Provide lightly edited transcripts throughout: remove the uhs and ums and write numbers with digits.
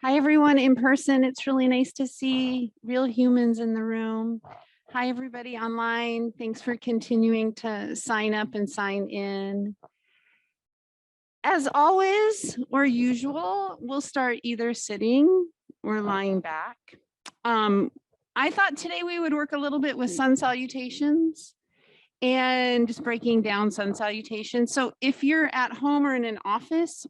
Hi, everyone in person. It's really nice to see real humans in the room. Hi, everybody online. Thanks for continuing to sign up and sign in. As always, or usual, we'll start either sitting or lying back. I thought today we would work a little bit with sun salutations and just breaking down sun salutations. So if you're at home or in an office,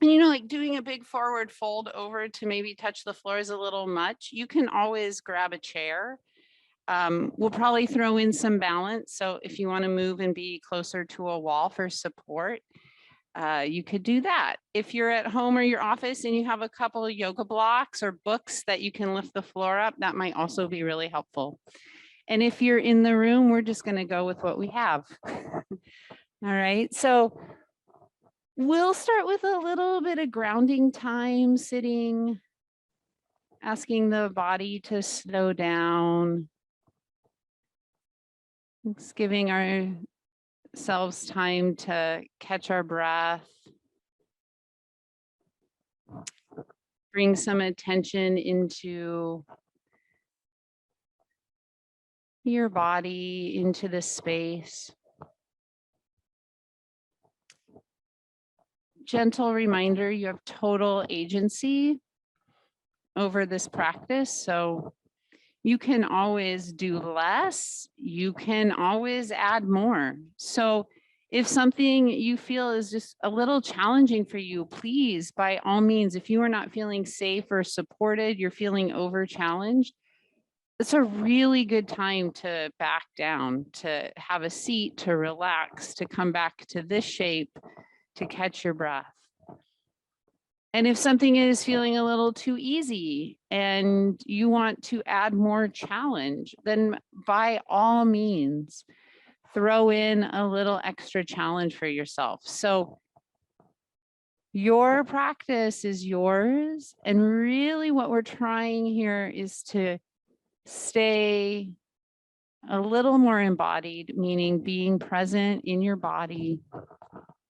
and like doing a big forward fold over to maybe touch the floor is a little much, you can always grab a chair. We'll probably throw in some balance. So if you want to move and be closer to a wall for support, you could do that. If you're at home or your office and you have a couple of yoga blocks or books that you can lift the floor up, that might also be really helpful. And if you're in the room, we're just going to go with what we have. All right. So we'll start with a little bit of grounding time, sitting, asking the body to slow down. Just giving ourselves time to catch our breath. Bring some attention into your body, into the space. Gentle reminder, you have total agency over this practice. So you can always do less. You can always add more. So if something you feel is just a little challenging for you, please, by all means, if you are not feeling safe or supported, you're feeling over challenged, it's a really good time to back down, to have a seat, to relax, to come back to this shape, to catch your breath. And if something is feeling a little too easy and you want to add more challenge, then by all means, throw in a little extra challenge for yourself. So your practice is yours. And really what we're trying here is to stay a little more embodied, meaning being present in your body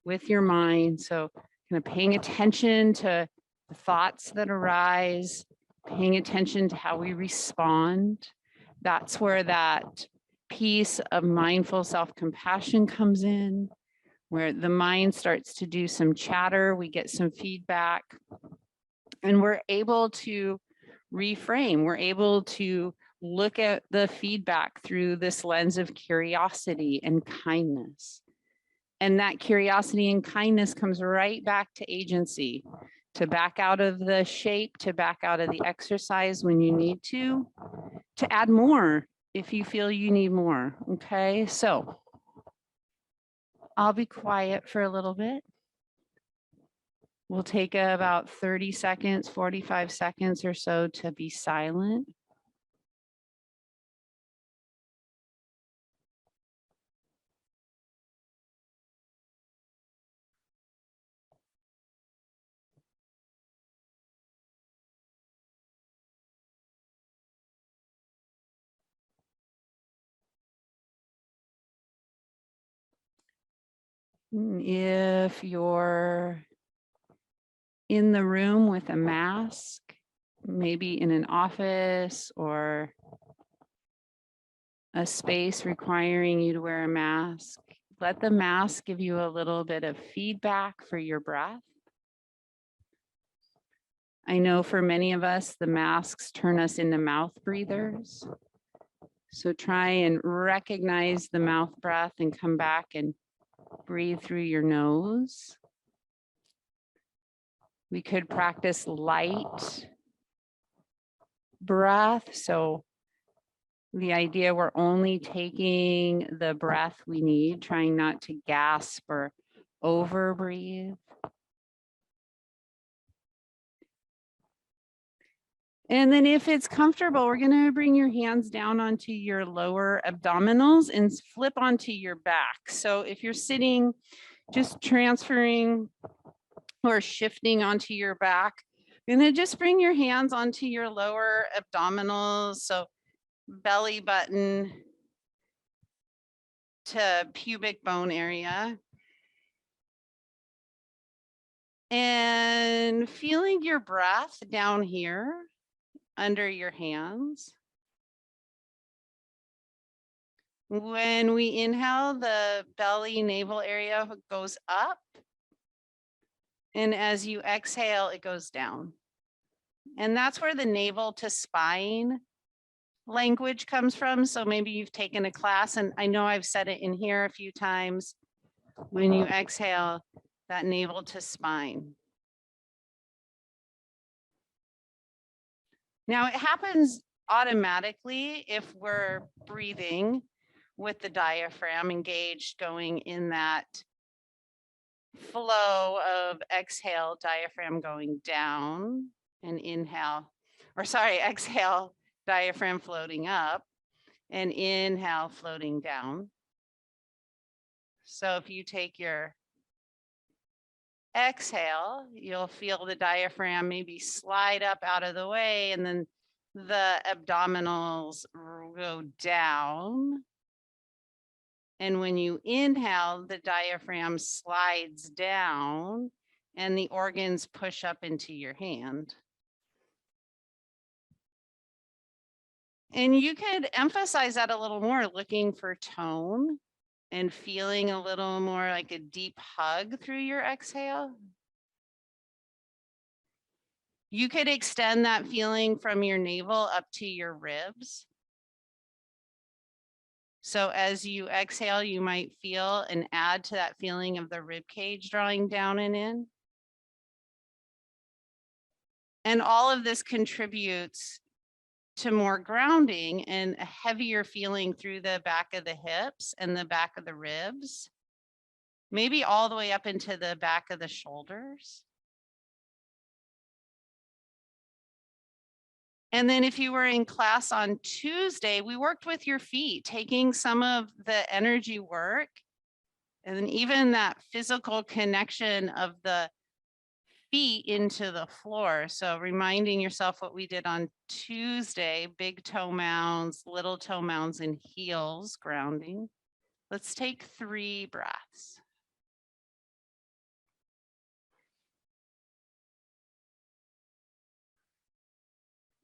with your mind. So kind of paying attention to the thoughts that arise, paying attention to how we respond. That's where that piece of mindful self-compassion comes in, where the mind starts to do some chatter, we get some feedback, and we're able to reframe. We're able to look at the feedback through this lens of curiosity and kindness. And that curiosity and kindness comes right back to agency, to back out of the shape, to back out of the exercise when you need to add more if you feel you need more. Okay, so I'll be quiet for a little bit. We'll take about 30 seconds, 45 seconds or so to be silent. If you're in the room with a mask, maybe in an office or a space requiring you to wear a mask, let the mask give you a little bit of feedback for your breath. I know for many of us, the masks turn us into mouth breathers. So try and recognize the mouth breath and come back and breathe through your nose. We could practice light breath. So the idea we're only taking the breath we need, trying not to gasp or over breathe. And then if it's comfortable, we're going to bring your hands down onto your lower abdominals and flip onto your back. So if you're sitting, just transferring or shifting onto your back, you're going to just bring your hands onto your lower abdominals. So belly button to pubic bone area. And And feeling your breath down here under your hands. When we inhale, the belly navel area goes up. And as you exhale, it goes down. And that's where the navel to spine language comes from. So maybe you've taken a class, and I know I've said it in here a few times. When you exhale, that navel to spine. Now it happens automatically if we're breathing with the diaphragm engaged, going in that flow of exhale, diaphragm going down, and inhale, or sorry, exhale, diaphragm floating up, and inhale, floating down. So if you take your exhale, you'll feel the diaphragm maybe slide up out of the way, and then the abdominals go down. And when you inhale, the diaphragm slides down and the organs push up into your hand. And you could emphasize that a little more, looking for tone and feeling a little more like a deep hug through your exhale. You could extend that feeling from your navel up to your ribs. So as you exhale, you might feel and add to that feeling of the rib cage drawing down and in. And all of this contributes to more grounding and a heavier feeling through the back of the hips and the back of the ribs, maybe all the way up into the back of the shoulders. And then if you were in class on Tuesday, we worked with your feet, taking some of the energy work and then even that physical connection of the feet into the floor. So reminding yourself what we did on Tuesday, big toe mounds, little toe mounds, and heels grounding. Let's take 3 breaths.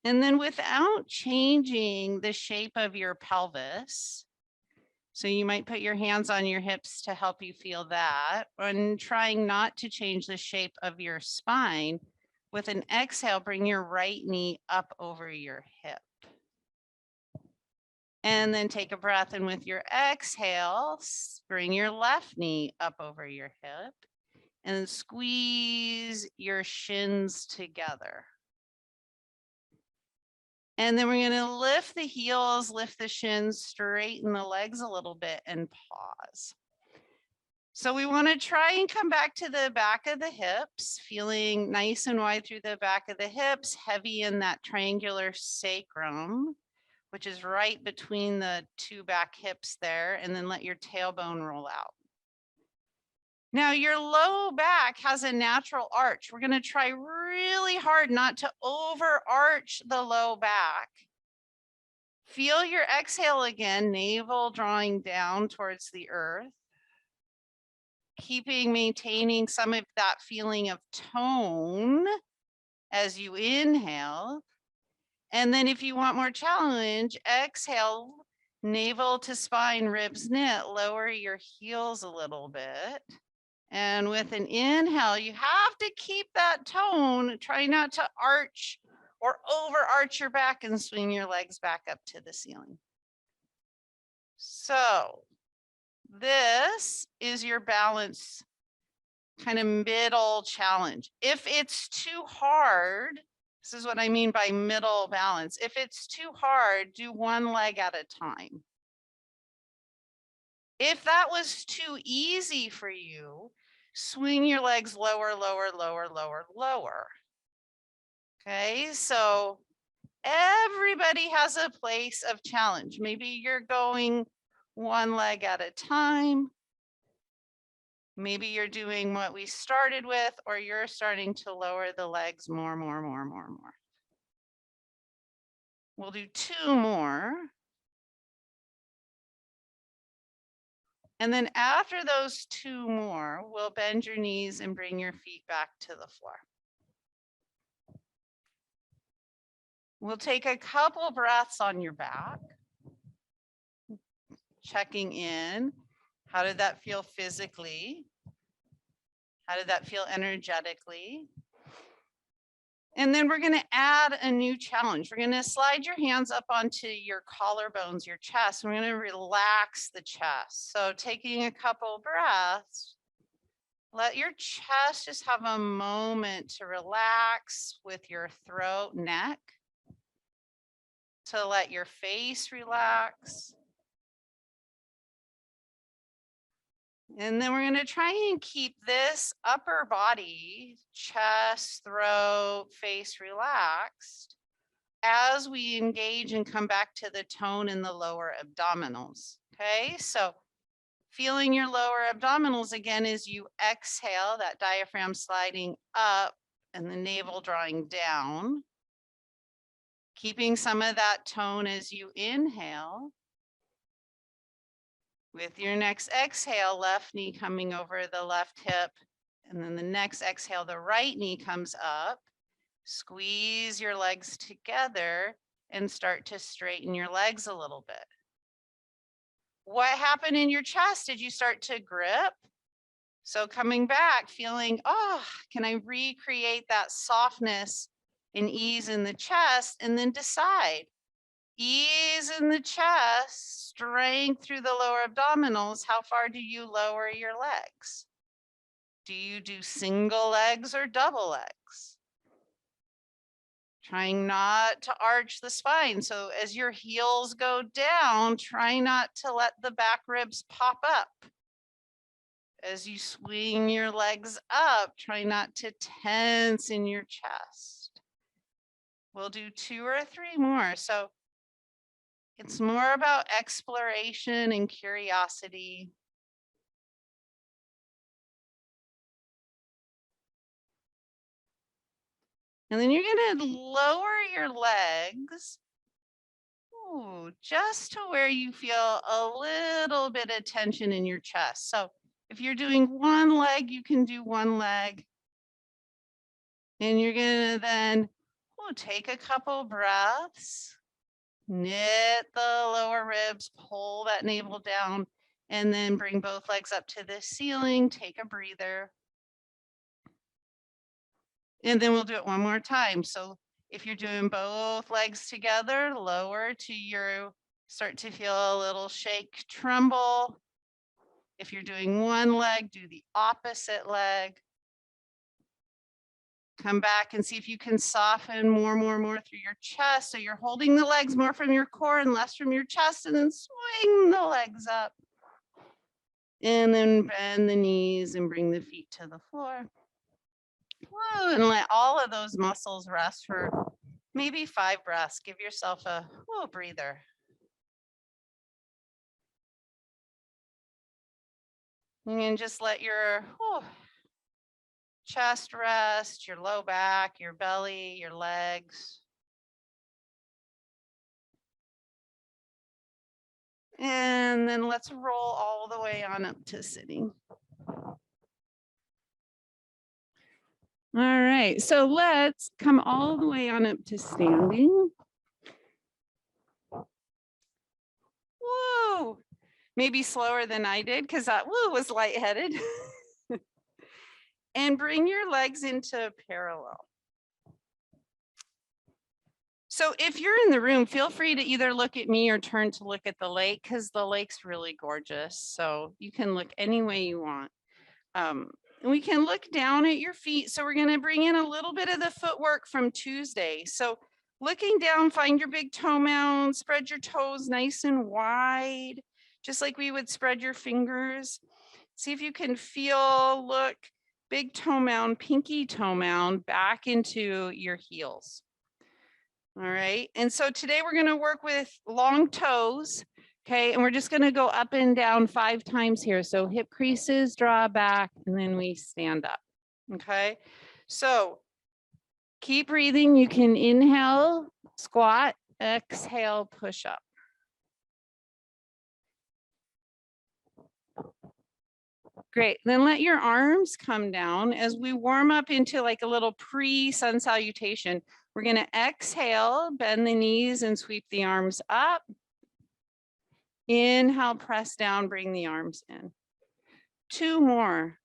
And then without changing the shape of your pelvis, so you might put your hands on your hips to help you feel that, and trying not to change the shape of your spine. With an exhale, bring your right knee up over your hip. And then take a breath, and with your exhale, bring your left knee up over your hip and squeeze your shins together. And then we're going to lift the heels, lift the shins, straighten the legs a little bit, and pause. So we want to try and come back to the back of the hips, feeling nice and wide through the back of the hips, heavy in that triangular sacrum, which is right between the 2 back hips there, and then let your tailbone roll out. Now your low back has a natural arch. We're going to try really hard not to overarch the low back. Feel your exhale again, navel drawing down towards the earth. Maintaining some of that feeling of tone as you inhale. And then if you want more challenge, exhale, navel to spine, ribs knit, lower your heels a little bit. And with an inhale, you have to keep that tone. Try not to arch or overarch your back and swing your legs back up to the ceiling. So this is your balance kind of middle challenge. If it's too hard, this is what I mean by middle balance. If it's too hard, do 1 leg at a time. If that was too easy for you, swing your legs lower, lower, lower, lower, lower. Okay, so everybody has a place of challenge. Maybe you're going 1 leg at a time. Maybe you're doing what we started with, or you're starting to lower the legs more. We'll do 2 more. And then after those 2 more, we'll bend your knees and bring your feet back to the floor. We'll take a couple breaths on your back. Checking in. How did that feel physically? How did that feel energetically? And then we're going to add a new challenge. We're going to slide your hands up onto your collarbones, your chest. We're going to relax the chest. So taking a couple breaths, let your chest just have a moment to relax with your throat, neck, to let your face relax. And then we're going to try and keep this upper body, chest, throat, face relaxed as we engage and come back to the tone in the lower abdominals. Okay, so feeling your lower abdominals again as you exhale, that diaphragm sliding up and the navel drawing down. Keeping some of that tone as you inhale. With your next exhale, left knee coming over the left hip. And then the next exhale, the right knee comes up. Squeeze your legs together and start to straighten your legs a little bit. What happened in your chest? Did you start to grip? So coming back, feeling, oh, can I recreate that softness and ease in the chest? And then decide. Ease in the chest, strength through the lower abdominals. How far do you lower your legs? Do you do single legs or double legs? Trying not to arch the spine. So as your heels go down, try not to let the back ribs pop up. As you swing your legs up, try not to tense in your chest. We'll do 2 or 3 more. So it's more about exploration and curiosity. And then you're going to lower your legs just to where you feel a little bit of tension in your chest. So if you're doing one leg, you can do one leg. And you're going to then take a couple breaths. Knit the lower ribs, pull that navel down, and then bring both legs up to the ceiling. Take a breather. And then we'll do it one more time. So if you're doing both legs together, lower to your, start to feel a little shake, tremble. If you're doing one leg, do the opposite leg. Come back and see if you can soften more through your chest. So you're holding the legs more from your core and less from your chest, and then swing the legs up. And then bend the knees and bring the feet to the floor. Woo, and let all of those muscles rest for maybe 5 breaths. Give yourself a breather. And just let your chest rest, your low back, your belly, your legs. And then let's roll all the way on up to sitting. All right, so let's come all the way on up to standing. Woo! Maybe slower than I did because that was lightheaded. And bring your legs into parallel. So if you're in the room, feel free to either look at me or turn to look at the lake because the lake's really gorgeous. So you can look any way you want. We can look down at your feet. So we're going to bring in a little bit of the footwork from Tuesday. So looking down, find your big toe mound, spread your toes nice and wide, just like we would spread your fingers. See if you can feel, look, big toe mound, pinky toe mound back into your heels. All right. And so today we're going to work with long toes. Okay. And we're just going to go up and down 5 times here. So hip creases, draw back, and then we stand up. Okay. So keep breathing. You can inhale, squat, exhale, push up. Great. Then let your arms come down as we warm up into like a little pre-sun salutation. We're going to exhale, bend the knees and sweep the arms up. Inhale, press down, bring the arms in. 2 more.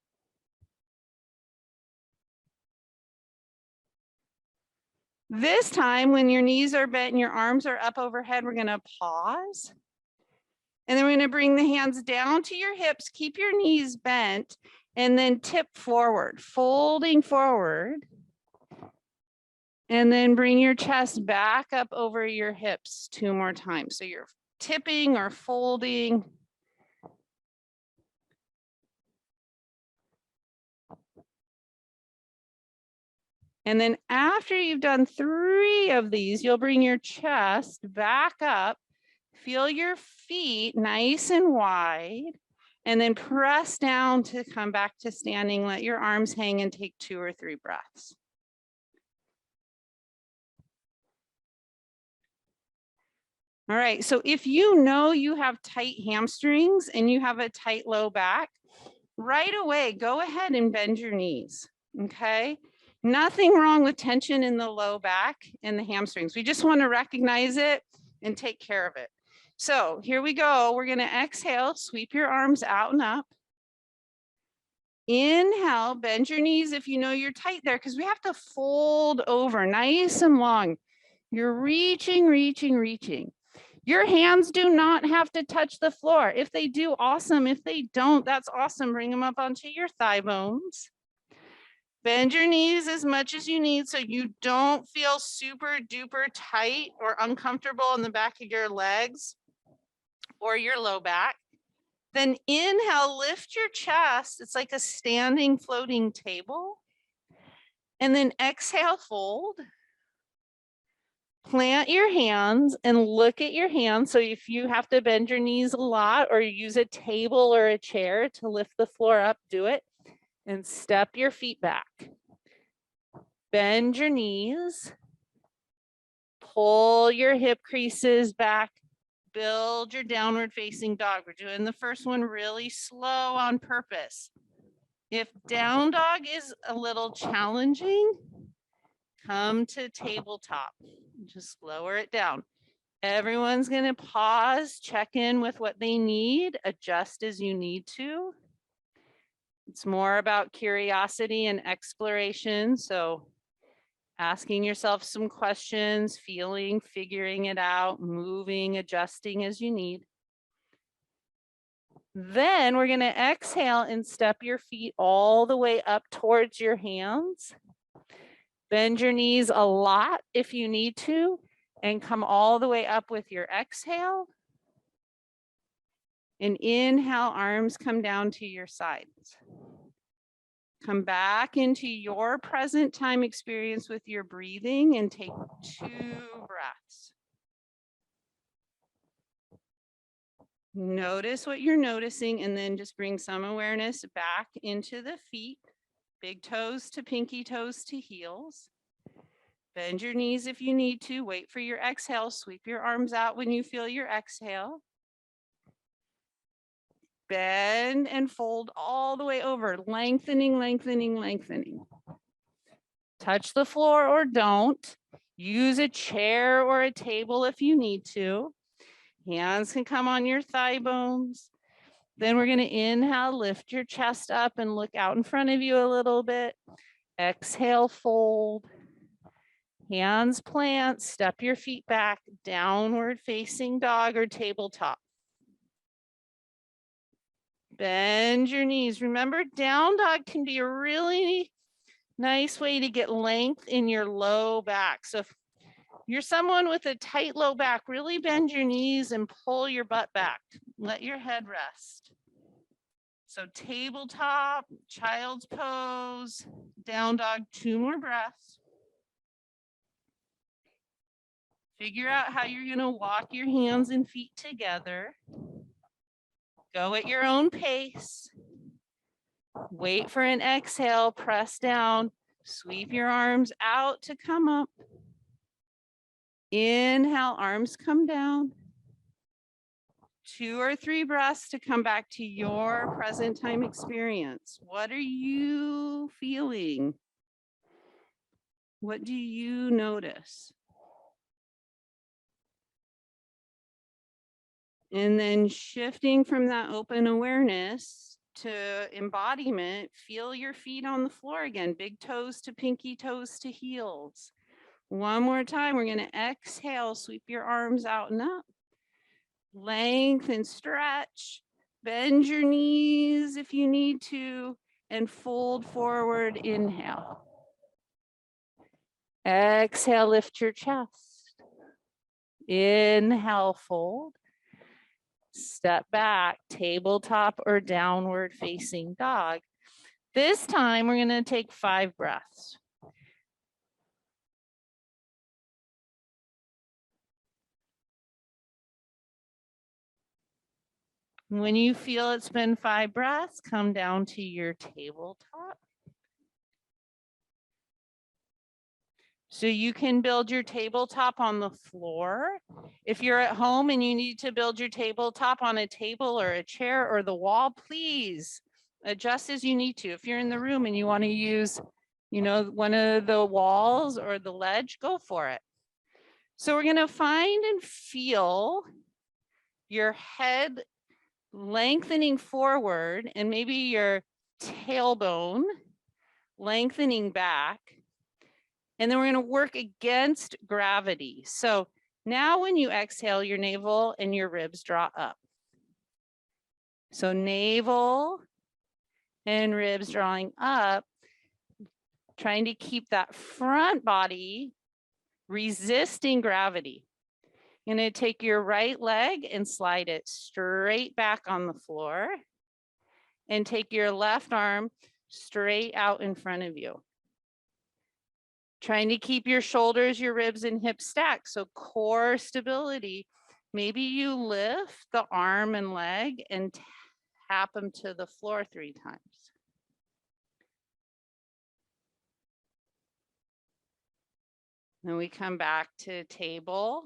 This time, when your knees are bent and your arms are up overhead, we're going to pause. And then we're going to bring the hands down to your hips, keep your knees bent, and then tip forward, folding forward. And then bring your chest back up over your hips 2 more times. So you're tipping or folding. And then after you've done 3 of these, you'll bring your chest back up, feel your feet nice and wide, and then press down to come back to standing. Let your arms hang and take 2 or 3 breaths. All right, so if you know you have tight hamstrings and you have a tight low back, right away, go ahead and bend your knees, okay? Nothing wrong with tension in the low back and the hamstrings. We just want to recognize it and take care of it. So here we go. We're going to exhale, sweep your arms out and up. Inhale, bend your knees if you know you're tight there, because we have to fold over nice and long. You're reaching, reaching, reaching. Your hands do not have to touch the floor. If they do, awesome. If they don't, that's awesome. Bring them up onto your thigh bones. Bend your knees as much as you need so you don't feel super duper tight or uncomfortable in the back of your legs or your low back. Then inhale, lift your chest. It's like a standing floating table. And then exhale, fold. Plant your hands and look at your hands. So if you have to bend your knees a lot or use a table or a chair to lift the floor up, do it. And step your feet back. Bend your knees. Pull your hip creases back. Build your downward facing dog. We're doing the first one really slow on purpose. If down dog is a little challenging, come to tabletop. Just lower it down. Everyone's going to pause, check in with what they need, adjust as you need to. It's more about curiosity and exploration. So asking yourself some questions, feeling, figuring it out, moving, adjusting as you need. Then we're going to exhale and step your feet all the way up towards your hands. Bend your knees a lot if you need to, and come all the way up with your exhale. And inhale, arms come down to your sides. Come back into your present time experience with your breathing and take 2 breaths. Notice what you're noticing and then just bring some awareness back into the feet, big toes to pinky toes to heels. Bend your knees if you need to. Wait for your exhale. Sweep your arms out when you feel your exhale. Bend and fold all the way over, lengthening, lengthening, lengthening. Touch the floor or don't. Use a chair or a table if you need to. Hands can come on your thigh bones. Then we're going to inhale, lift your chest up and look out in front of you a little bit. Exhale, fold. Hands plant, step your feet back, downward facing dog or tabletop. Bend your knees. Remember, down dog can be a really nice way to get length in your low back. So if you're someone with a tight low back, really bend your knees and pull your butt back. Let your head rest. So tabletop, child's pose, down dog, 2 more breaths. Figure out how you're going to walk your hands and feet together. Go at your own pace. Wait for an exhale, press down, sweep your arms out to come up. Inhale, arms come down. 2 or 3 breaths to come back to your present time experience. What are you feeling? What do you notice? And then shifting from that open awareness to embodiment, feel your feet on the floor again, big toes to pinky toes to heels. One more time, we're gonna exhale, sweep your arms out and up. Lengthen, stretch, bend your knees if you need to, and fold forward, inhale. Exhale, lift your chest. Inhale, fold. Step back, tabletop or downward facing dog. This time we're gonna take 5 breaths. When you feel it's been 5 breaths, come down to your tabletop. So you can build your tabletop on the floor. If you're at home and you need to build your tabletop on a table or a chair or the wall, please adjust as you need to. If you're in the room and you want to use, one of the walls or the ledge, go for it. So we're going to find and feel your head lengthening forward and maybe your tailbone lengthening back. And then we're going to work against gravity. So now when you exhale, your navel and your ribs draw up. So navel and ribs drawing up, trying to keep that front body resisting gravity. You're going to take your right leg and slide it straight back on the floor and take your left arm straight out in front of you. Trying to keep your shoulders, your ribs, and hips stacked. So core stability. Maybe you lift the arm and leg and tap them to the floor 3 times. Then we come back to table.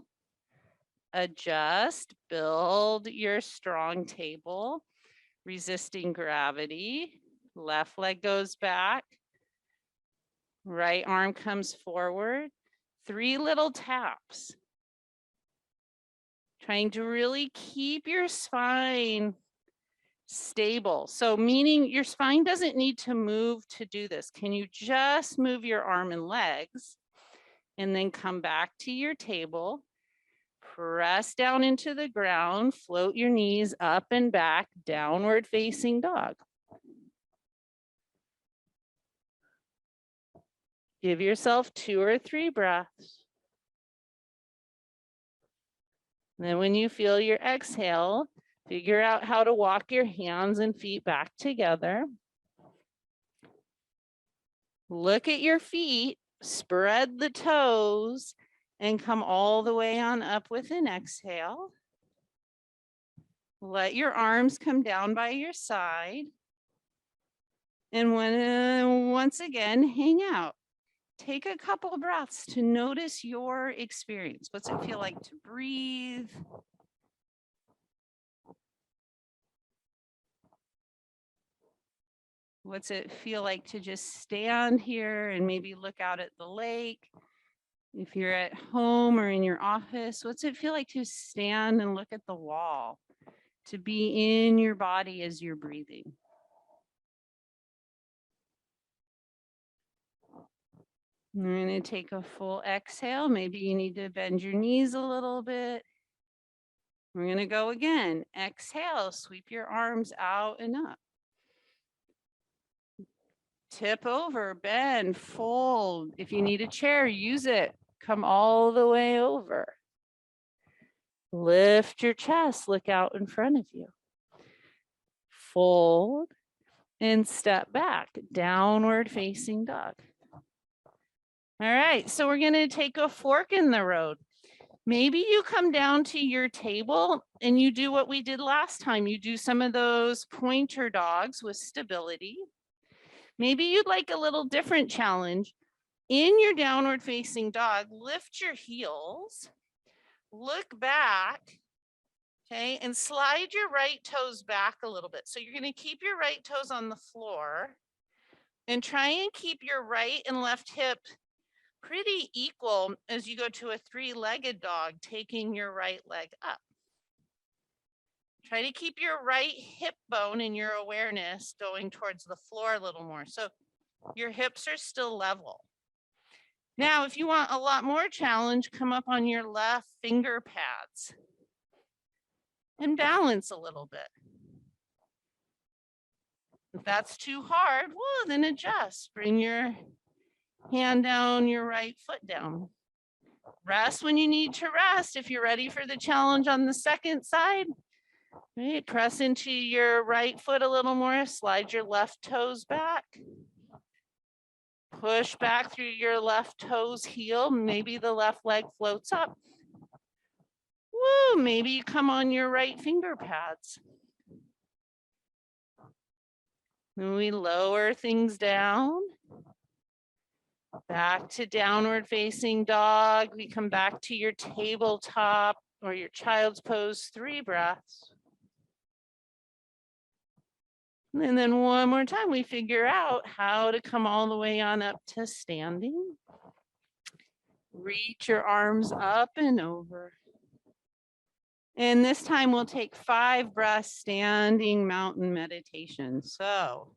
Adjust, build your strong table, resisting gravity. Left leg goes back. Right arm comes forward. 3 little taps. Trying to really keep your spine stable. So meaning your spine doesn't need to move to do this. Can you just move your arm and legs and then come back to your table, press down into the ground, float your knees up and back, downward facing dog. Give yourself 2 or 3 breaths. Then when you feel your exhale, figure out how to walk your hands and feet back together. Look at your feet, spread the toes, and come all the way on up with an exhale. Let your arms come down by your side. And once again, hang out. Take a couple of breaths to notice your experience. What's it feel like to breathe? What's it feel like to just stand here and maybe look out at the lake? If you're at home or in your office, what's it feel like to stand and look at the wall? To be in your body as you're breathing. We're going to take a full exhale. Maybe you need to bend your knees a little bit. We're going to go again. Exhale, sweep your arms out and up. Tip over, bend, fold. If you need a chair, use it. Come all the way over. Lift your chest, look out in front of you. Fold and step back, downward facing dog. All right, so we're going to take a fork in the road. Maybe you come down to your table and you do what we did last time. You do some of those pointer dogs with stability. Maybe you'd like a little different challenge. In your downward facing dog, lift your heels, look back, okay, and slide your right toes back a little bit. So you're going to keep your right toes on the floor and try and keep your right and left hip pretty equal as you go to a three-legged dog, taking your right leg up. Try to keep your right hip bone in your awareness going towards the floor a little more. So your hips are still level. Now, if you want a lot more challenge, come up on your left finger pads and balance a little bit. If that's too hard, well, then adjust. Bring your hand down, your right foot down. Rest when you need to rest. If you're ready for the challenge on the second side, right, press into your right foot a little more, slide your left toes back. Push back through your left toes heel. Maybe the left leg floats up. Woo, maybe you come on your right finger pads. Then we lower things down. Back to downward facing dog. We come back to your tabletop or your child's pose, 3 breaths. And then one more time, we figure out how to come all the way on up to standing. Reach your arms up and over. And this time we'll take 5 breaths standing mountain meditation. So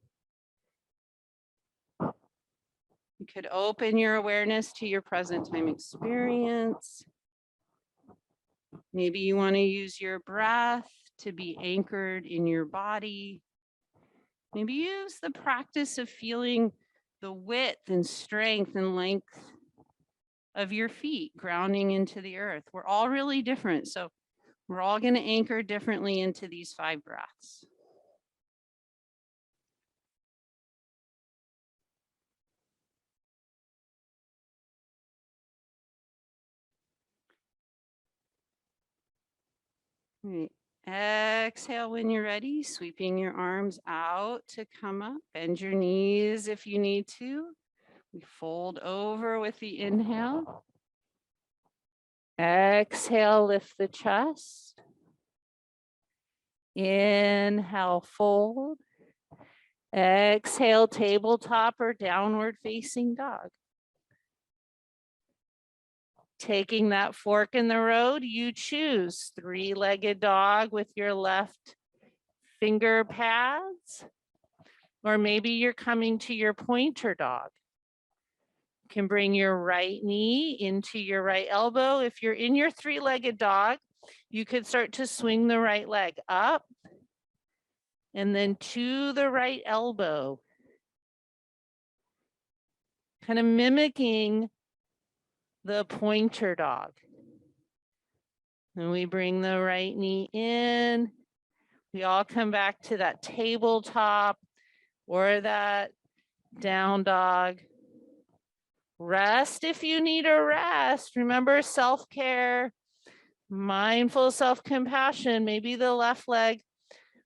you could open your awareness to your present time experience. Maybe you want to use your breath to be anchored in your body. Maybe use the practice of feeling the width and strength and length of your feet grounding into the earth. We're all really different. So we're all going to anchor differently into these 5 breaths. All right. Exhale when you're ready, sweeping your arms out to come up. Bend your knees if you need to. We fold over with the inhale. Exhale, lift the chest. Inhale, fold. Exhale, tabletop or downward facing dog. Taking that fork in the road, you choose 3-legged dog with your left finger pads, or maybe you're coming to your pointer dog. You can bring your right knee into your right elbow. If you're in your 3-legged dog, you could start to swing the right leg up and then to the right elbow, kind of mimicking the pointer dog. And we bring the right knee in. We all come back to that tabletop or that down dog. Rest if you need a rest. Remember self-care, mindful self-compassion. Maybe the left leg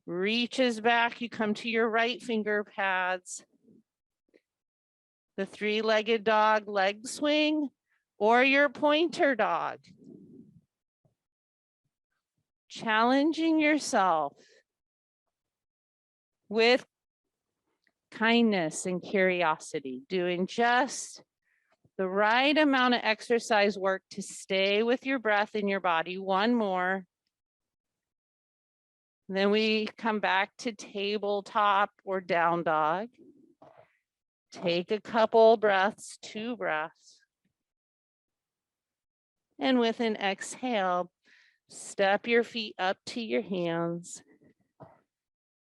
reaches back. You come to your right finger pads. The 3-legged dog leg swing or your pointer dog. Challenging yourself with kindness and curiosity, doing just the right amount of exercise work to stay with your breath in your body. One more. Then we come back to tabletop or down dog. Take a couple breaths, 2 breaths. And with an exhale, step your feet up to your hands.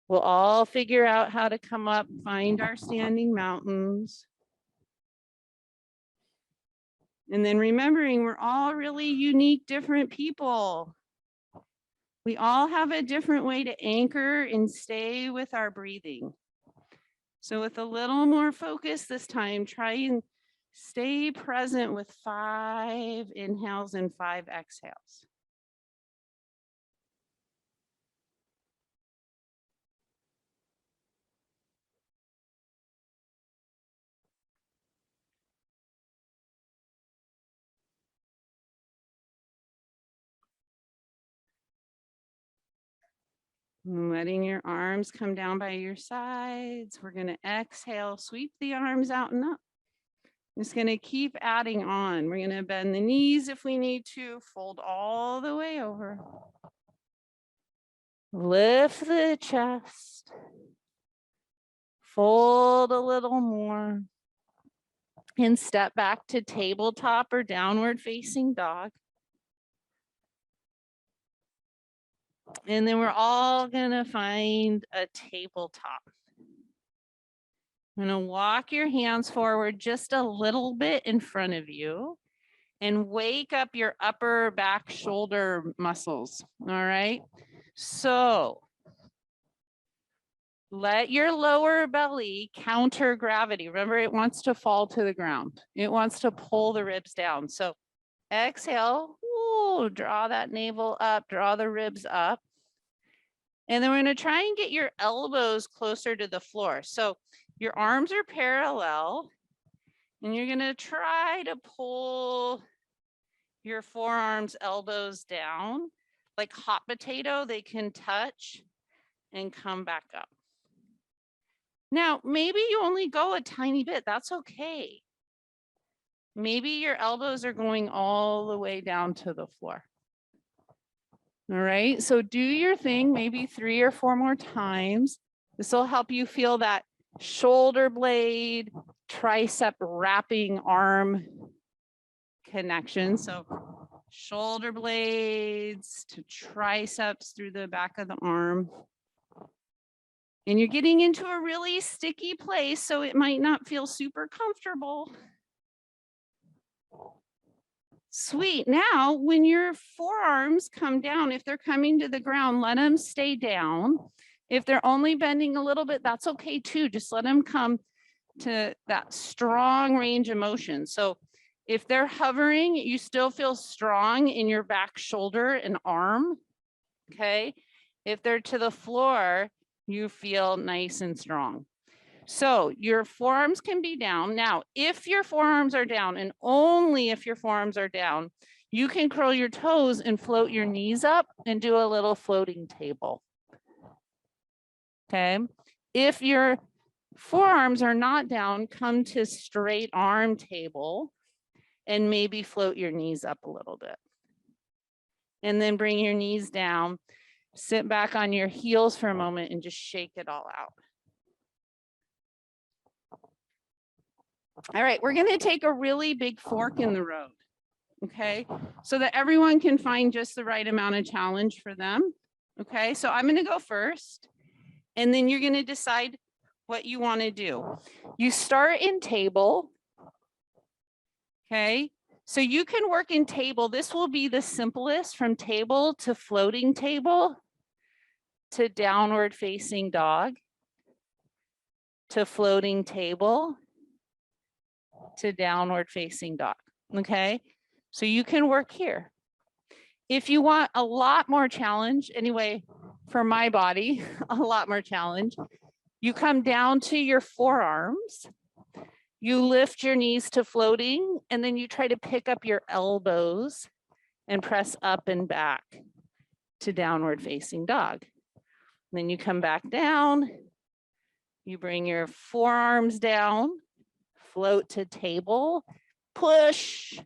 We'll all figure out how to come up, find our standing mountains. And then remembering we're all really unique, different people. We all have a different way to anchor and stay with our breathing. So with a little more focus this time, try and stay present with 5 inhales and 5 exhales. Letting your arms come down by your sides. We're going to exhale, sweep the arms out and up. Just going to keep adding on. We're going to bend the knees if we need to, fold all the way over. Lift the chest. Fold a little more. And step back to tabletop or downward facing dog. And then we're all going to find a tabletop. I'm going to walk your hands forward just a little bit in front of you and wake up your upper back shoulder muscles. All right. So let your lower belly counter gravity. Remember, it wants to fall to the ground. It wants to pull the ribs down. So exhale, ooh, draw that navel up, draw the ribs up. And then we're going to try and get your elbows closer to the floor. So your arms are parallel, and you're going to try to pull your forearms, elbows down. Like hot potato, they can touch and come back up. Now, maybe you only go a tiny bit. That's okay. Maybe your elbows are going all the way down to the floor. All right, so do your thing, maybe 3 or 4 more times. This will help you feel that shoulder blade, tricep wrapping arm connection. So shoulder blades to triceps through the back of the arm. And you're getting into a really sticky place, so it might not feel super comfortable. Sweet. Now, when your forearms come down, if they're coming to the ground, let them stay down. If they're only bending a little bit, that's okay too. Just let them come to that strong range of motion. So if they're hovering, you still feel strong in your back shoulder and arm. Okay. If they're to the floor, you feel nice and strong. So your forearms can be down. Now, if your forearms are down, and only if your forearms are down, you can curl your toes and float your knees up and do a little floating table. Okay. If your forearms are not down, come to straight arm table and maybe float your knees up a little bit. And then bring your knees down, sit back on your heels for a moment and just shake it all out. All right, we're going to take a really big fork in the road, okay, so that everyone can find just the right amount of challenge for them. Okay, so I'm going to go first, and then you're going to decide what you want to do. You start in table. Okay, so you can work in table. This will be the simplest, from table to floating table to downward facing dog to floating table to downward facing dog. Okay, so you can work here. If you want a lot more challenge, anyway, for my body, a lot more challenge, you come down to your forearms, you lift your knees to floating, and then you try to pick up your elbows and press up and back to downward facing dog. And then you come back down, you bring your forearms down, float to table, push,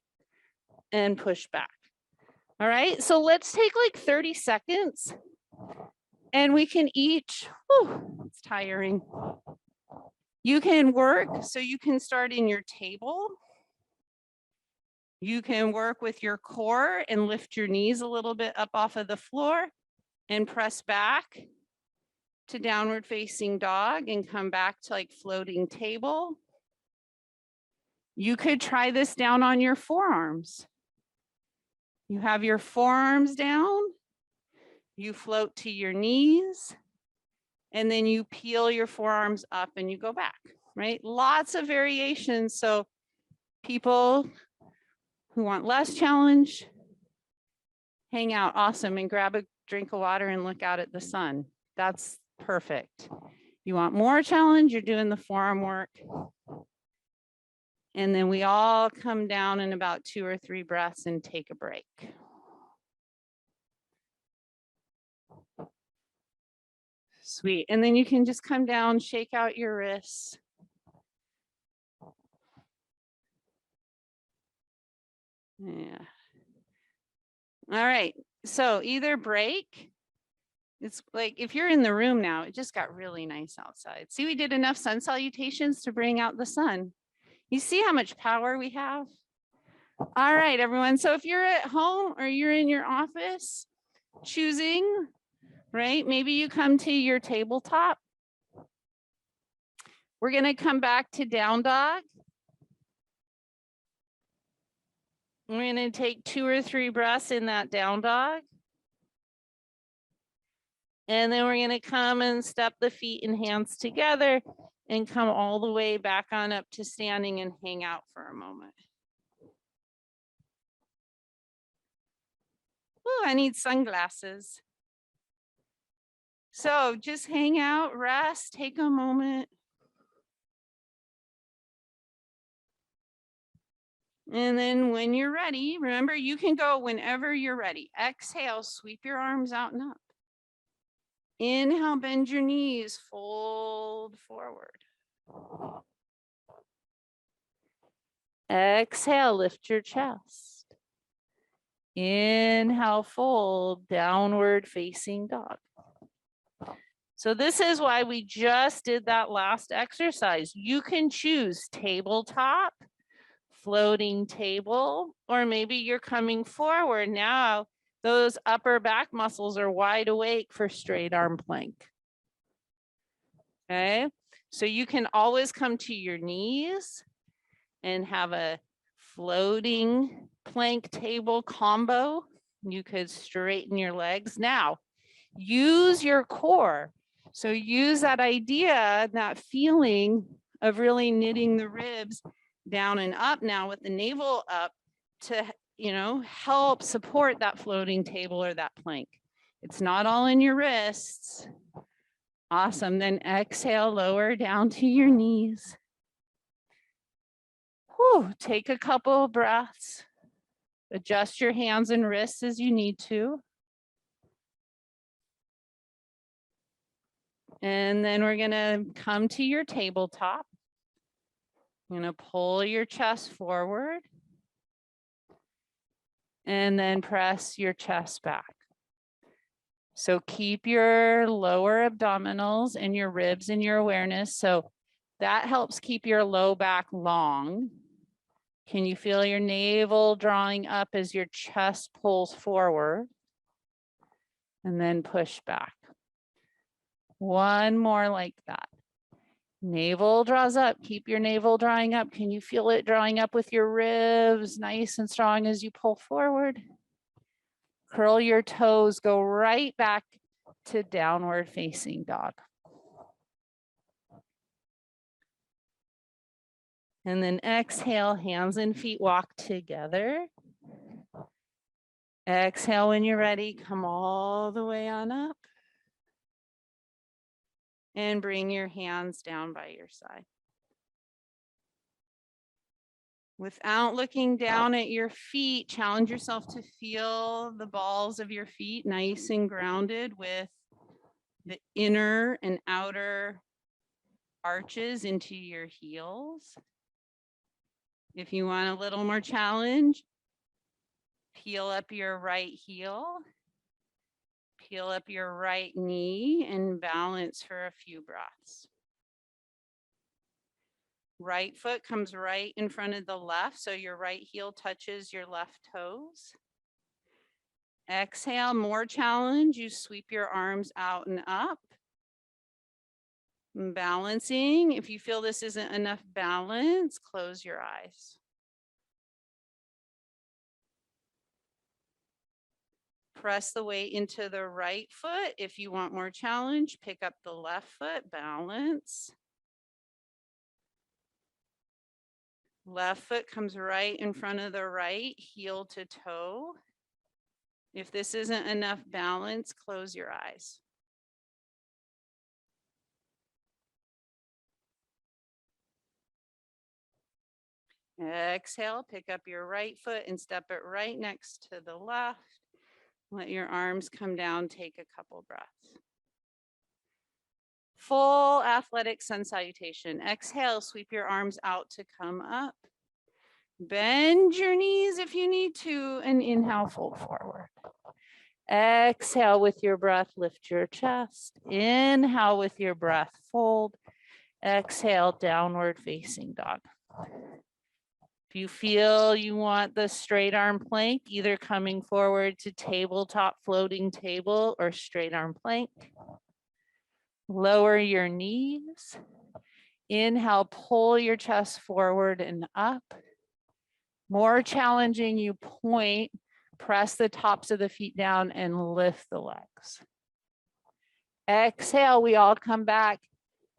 and push back. All right, so let's take like 30 seconds and we can each, it's tiring. You can work, so you can start in your table. You can work with your core and lift your knees a little bit up off of the floor and press back to downward facing dog and come back to like floating table. You could try this down on your forearms. You have your forearms down, you float to your knees, and then you peel your forearms up and you go back, right? Lots of variations. So people who want less challenge, hang out, awesome, and grab a drink of water and look out at the sun. That's perfect. You want more challenge, you're doing the forearm work. And then we all come down in about 2 or 3 breaths and take a break. Sweet. And then you can just come down, shake out your wrists. Yeah. All right. So either break. It's like if you're in the room now, it just got really nice outside. See, we did enough sun salutations to bring out the sun. You see how much power we have? All right, everyone. So if you're at home or you're in your office choosing, right? Maybe you come to your tabletop. We're going to come back to down dog. We're going to take 2 or 3 breaths in that down dog. And then we're going to come and step the feet and hands together and come all the way back on up to standing and hang out for a moment. Oh, I need sunglasses. So just hang out, rest, take a moment. And then when you're ready, remember you can go whenever you're ready. Exhale, sweep your arms out and up. Inhale, bend your knees, fold forward. Exhale, lift your chest. Inhale, fold, downward facing dog. So this is why we just did that last exercise. You can choose tabletop, floating table, or maybe you're coming forward now. Those upper back muscles are wide awake for straight arm plank. Okay, so you can always come to your knees and have a floating plank table combo. You could straighten your legs. Now, use your core. So use that idea, that feeling of really knitting the ribs down and up now with the navel up to, help support that floating table or that plank. It's not all in your wrists. Awesome. Then exhale, lower down to your knees. Whew, take a couple of breaths. Adjust your hands and wrists as you need to. And then we're going to come to your tabletop. You're going to pull your chest forward. And then press your chest back. So keep your lower abdominals and your ribs in your awareness. So that helps keep your low back long. Can you feel your navel drawing up as your chest pulls forward? And then push back. One more like that. Navel draws up. Keep your navel drawing up. Can you feel it drawing up with your ribs nice and strong as you pull forward? Curl your toes. Go right back to downward facing dog. And then exhale, hands and feet walk together. Exhale when you're ready. Come all the way on up. And bring your hands down by your side. Without looking down at your feet, challenge yourself to feel the balls of your feet nice and grounded with the inner and outer arches into your heels. If you want a little more challenge, peel up your right heel, peel up your right knee, and balance for a few breaths. Right foot comes right in front of the left, so your right heel touches your left toes. Exhale, more challenge. You sweep your arms out and up. Balancing. If you feel this isn't enough balance, close your eyes. Press the weight into the right foot. If you want more challenge, pick up the left foot, balance. Left foot comes right in front of the right, heel to toe. If this isn't enough balance, close your eyes. Exhale, pick up your right foot and step it right next to the left. Let your arms come down, take a couple breaths. Full athletic sun salutation. Exhale, sweep your arms out to come up. Bend your knees if you need to, and inhale, fold forward. Exhale with your breath, lift your chest. Inhale with your breath, fold. Exhale, downward facing dog. If you feel you want the straight arm plank, either coming forward to tabletop floating table or straight arm plank. Lower your knees. Inhale, pull your chest forward and up. More challenging, you point, press the tops of the feet down and lift the legs. Exhale, we all come back.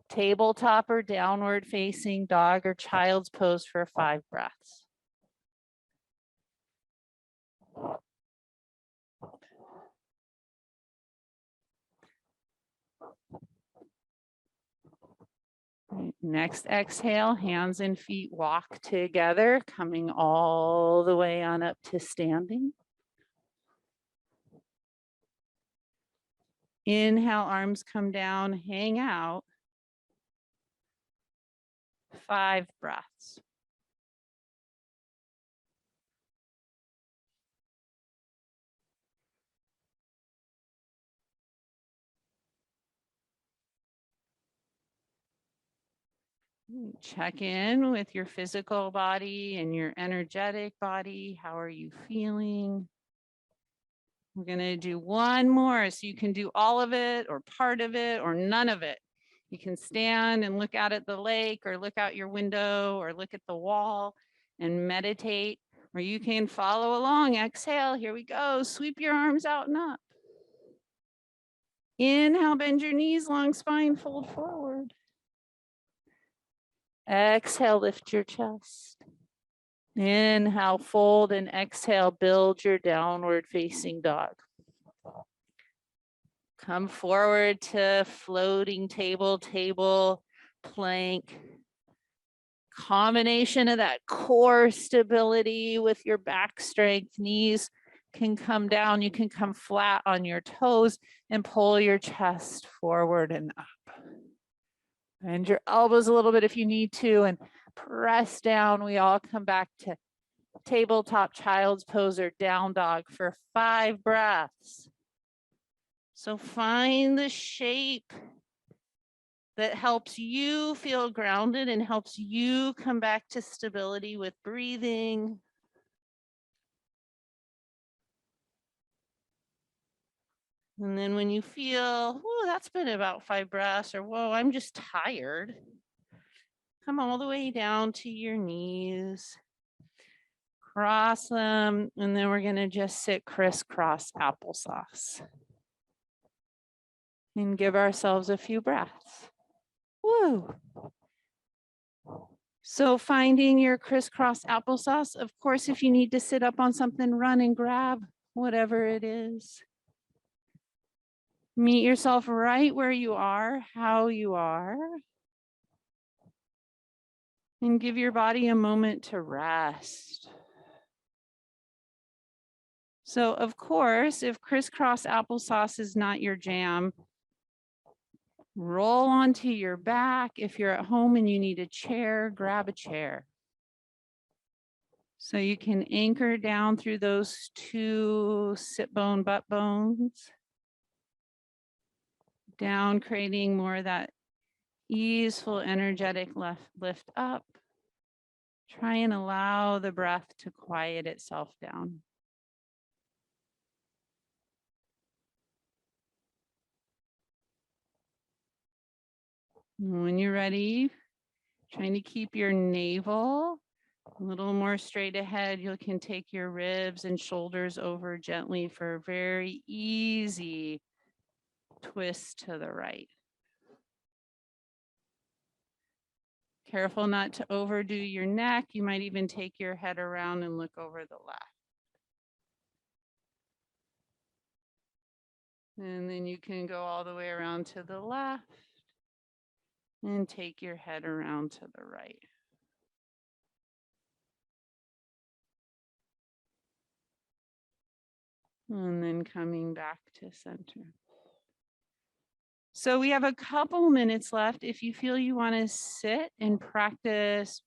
Tabletop or downward facing dog or child's pose for 5 breaths. Next exhale, hands and feet walk together, coming all the way on up to standing. Inhale, arms come down, hang out. 5 breaths. Check in with your physical body and your energetic body. How are you feeling? We're going to do one more, so you can do all of it or part of it or none of it. You can stand and look out at the lake or look out your window or look at the wall and meditate, or you can follow along. Exhale, here we go. Sweep your arms out and up. Inhale, bend your knees, long spine, fold forward. Exhale, lift your chest. Inhale, fold, and exhale, build your downward facing dog. Come forward to floating table, plank. Combination of that core stability with your back strength. Knees can come down. You can come flat on your toes and pull your chest forward and up. Bend your elbows a little bit if you need to and press down. We all come back to tabletop child's pose or down dog for 5 breaths. So find the shape that helps you feel grounded and helps you come back to stability with breathing. And then when you feel, oh, that's been about 5 breaths, or whoa, I'm just tired, come all the way down to your knees. Cross them, and then we're going to just sit crisscross applesauce. And give ourselves a few breaths. Woo. So finding your crisscross applesauce, of course, if you need to sit up on something, run and grab whatever it is. Meet yourself right where you are, how you are. And give your body a moment to rest. So of course, if crisscross applesauce is not your jam, roll onto your back. If you're at home and you need a chair, grab a chair. So you can anchor down through those 2 sit bone, butt bones. Down, creating more of that easeful, energetic lift up. Try and allow the breath to quiet itself down. When you're ready, trying to keep your navel a little more straight ahead. You can take your ribs and shoulders over gently for a very easy twist to the right. Careful not to overdo your neck. You might even take your head around and look over the left. And then you can go all the way around to the left and take your head around to the right. And then coming back to center. So we have a couple minutes left. If you feel you want to sit and practice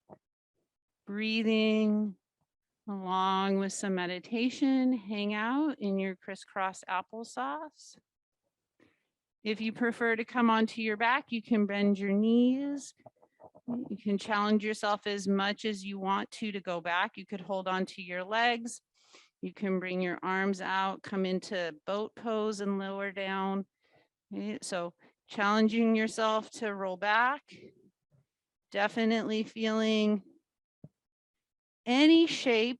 breathing, along with some meditation, hang out in your crisscross applesauce. If you prefer to come onto your back, you can bend your knees. You can challenge yourself as much as you want to go back. You could hold on to your legs. You can bring your arms out, come into boat pose and lower down. Okay, so challenging yourself to roll back. Definitely feeling any shape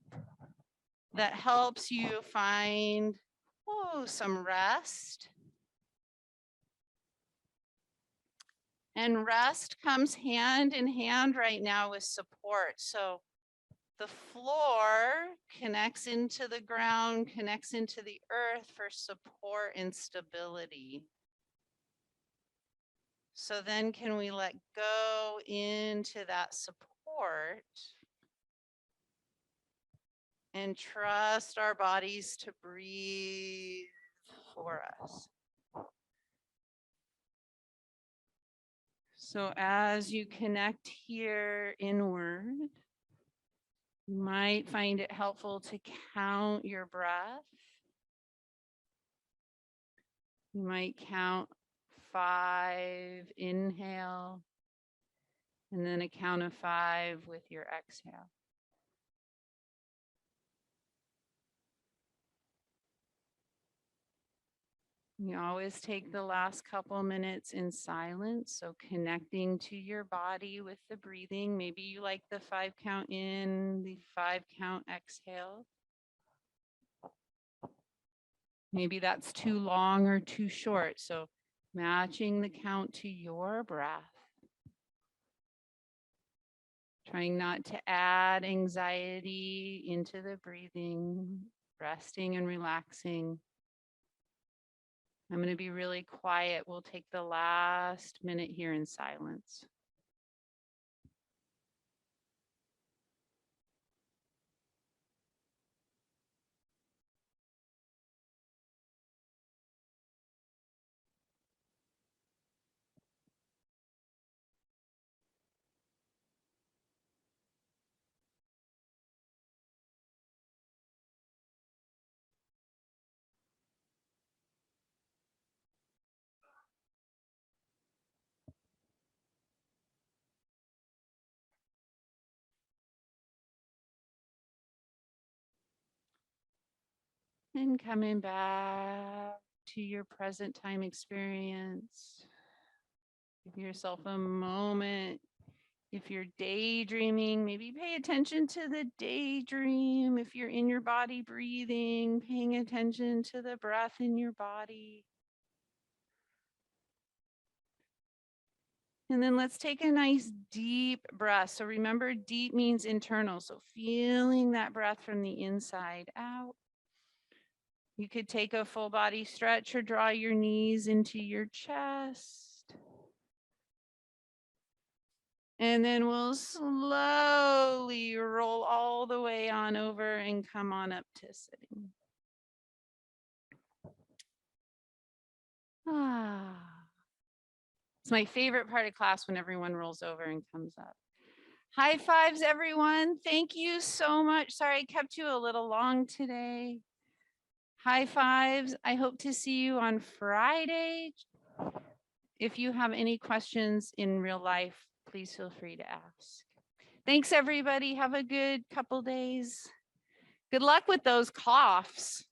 that helps you find some rest. And rest comes hand in hand right now with support. So the floor connects into the ground, connects into the earth for support and stability. So then can we let go into that support and trust our bodies to breathe for us? So as you connect here inward, you might find it helpful to count your breath. You might count 5, inhale, and then a count of 5 with your exhale. You always take the last couple minutes in silence, so connecting to your body with the breathing. Maybe you like the 5 count in, the 5 count exhale. Maybe that's too long or too short, so matching the count to your breath. Trying not to add anxiety into the breathing, resting and relaxing. I'm going to be really quiet. We'll take the last minute here in silence. And coming back to your present time experience. Give yourself a moment. If you're daydreaming, maybe pay attention to the daydream. If you're in your body breathing, paying attention to the breath in your body. And then let's take a nice deep breath. So remember, deep means internal. So feeling that breath from the inside out. You could take a full body stretch or draw your knees into your chest. And then we'll slowly roll all the way on over and come on up to sitting. It's my favorite part of class when everyone rolls over and comes up. High fives, everyone. Thank you so much. Sorry, I kept you a little long today. High fives. I hope to see you on Friday. If you have any questions in real life, please feel free to ask. Thanks, everybody. Have a good couple days. Good luck with those coughs.